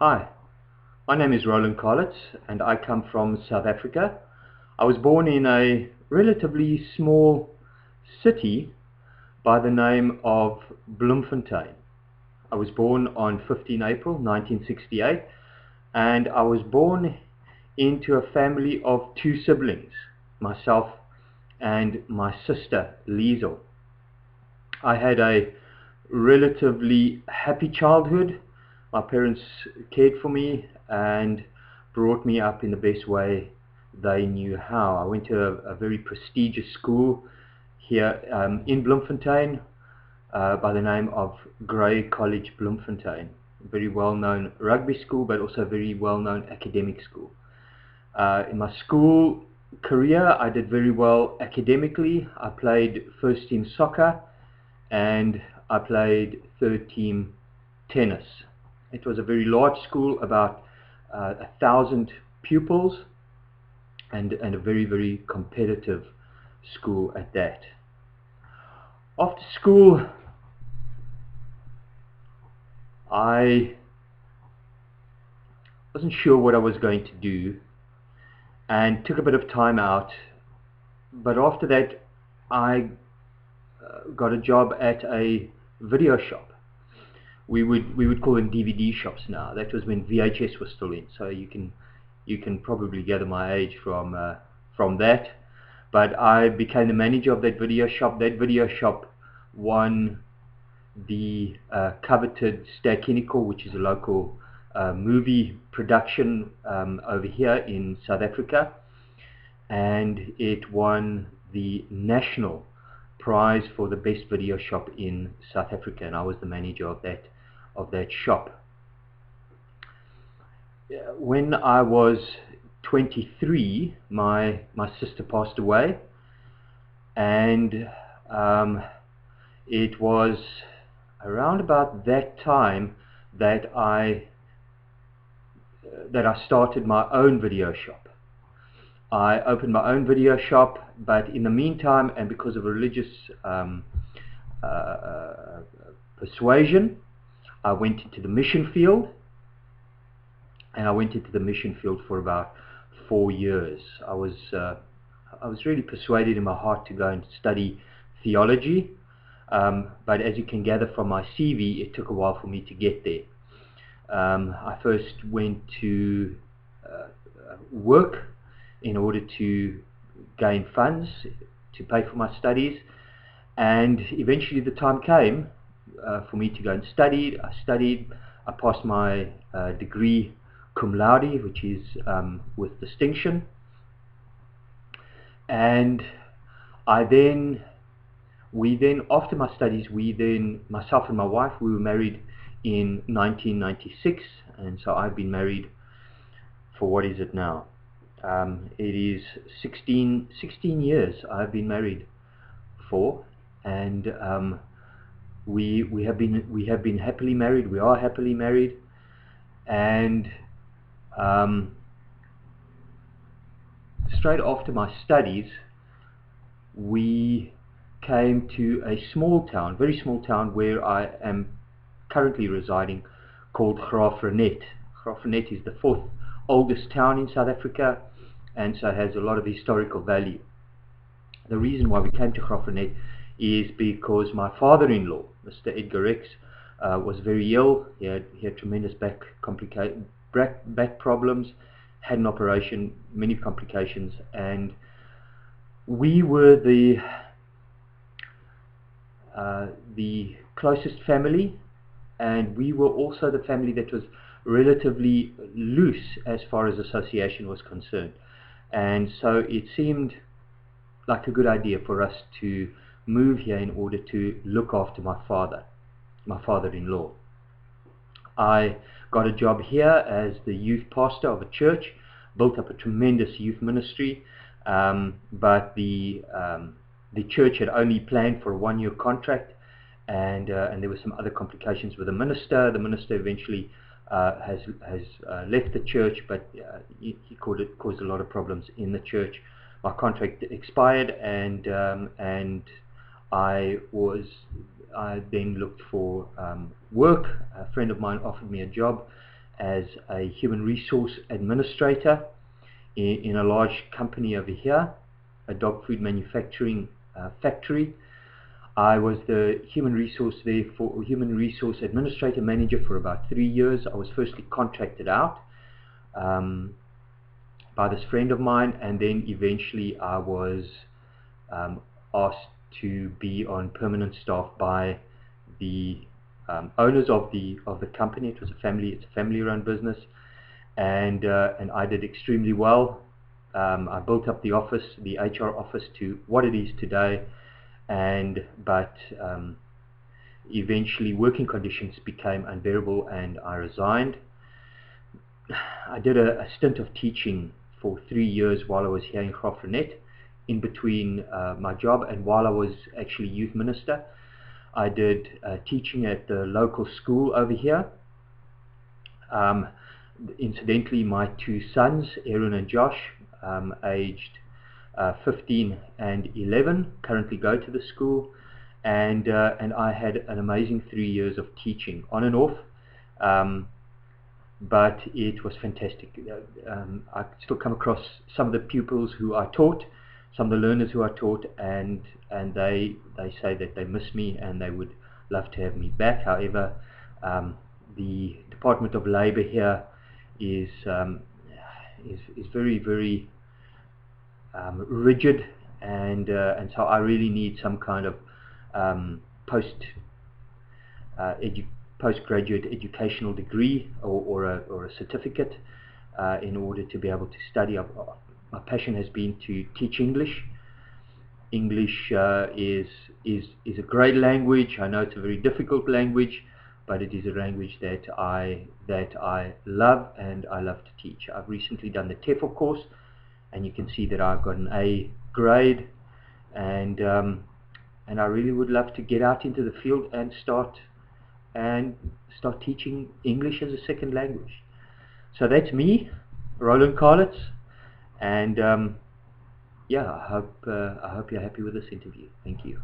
Hi, my name is Roland Calitz and I come from South Africa. I was born in a relatively small city by the name of Bloemfontein. I was born on 15 April 1968 and I was born into a family of two siblings, myself and my sister Liesel. I had a relatively happy childhood. My parents cared for me and brought me up in the best way they knew how. I went to a very prestigious school here in Bloemfontein by the name of College Bloemfontein. A very well-known rugby school, but also a very well-known academic school. In my school career, I did very well academically. I played first team soccer and I played third team tennis. It was a very large school, about 1,000 pupils, and a very, very competitive school at that. After school, I wasn't sure what I was going to do and took a bit of time out, but after that I got a job at a video shop. We would call them DVD shops now. That was when VHS was still in, so you can probably gather my age from that. But I became the manager of that video shop. That video shop won the coveted Ster-Kinekor, which is a local movie production over here in South Africa, and it won the national prize for the best video shop in South Africa, and I was the manager of that shop. When I was 23, my sister passed away, and it was around about that time that I started my own video shop. I opened my own video shop, but in the meantime, and because of religious persuasion, I went into the mission field, and I went into the mission field for about 4 years. I was really persuaded in my heart to go and study theology, but as you can gather from my CV, it took a while for me to get there. I first went to work in order to gain funds to pay for my studies, and eventually the time came for me to go and study. I studied, I passed my degree cum laude, which is with distinction, and we then after my studies, myself and my wife, we were married in 1996, and so I've been married for, what is it now? It is 16 years I've been married for, and we have been happily married. We are happily married, and straight after my studies, we came to a small town, very small town, where I am currently residing, called Graaff-Reinet. Graaff-Reinet is the 4th oldest town in South Africa, and so has a lot of historical value. The reason why we came to Graaff-Reinet is because my father-in-law, Mr. Edgar Rex, was very ill. He had tremendous back problems, had an operation, many complications, and we were the closest family, and we were also the family that was relatively loose as far as association was concerned, and so it seemed like a good idea for us to move here in order to look after my father-in-law. I got a job here as the youth pastor of a church, built up a tremendous youth ministry, but the church had only planned for a 1-year contract, and there were some other complications with the minister. The minister eventually has left the church, but he caused a lot of problems in the church. My contract expired, and I then looked for work. A friend of mine offered me a job as a human resource administrator in a large company over here, a dog food manufacturing factory. I was the human resource administrator manager for about 3 years. I was firstly contracted out by this friend of mine, and then eventually I was asked to be on permanent staff by the owners of the company. It's a family-run business, and I did extremely well. I built up the HR office, to what it is today, but eventually working conditions became unbearable, and I resigned. I did a stint of teaching for 3 years while I was here in Graaff-Reinet, in between my job and while I was actually youth minister. I did teaching at the local school over here. Incidentally, my 2 sons, Aaron and Josh, aged 15 and 11, currently go to the school, and I had an amazing 3 years of teaching, on and off, but it was fantastic. I still come across some of the pupils who I taught, some of the learners who I taught, and they say that they miss me and they would love to have me back. However, the Department of Labour here is very, very rigid, and so I really need some kind of postgraduate educational degree or a certificate in order to be able to study. My passion has been to teach English. English is a great language. I know it's a very difficult language, but it is a language that I love, and I love to teach. I've recently done the TEFL course, and you can see that I've got an A grade, and I really would love to get out into the field and start teaching English as a second language. So that's me, Roland Calitz, and yeah, I hope you're happy with this interview. Thank you.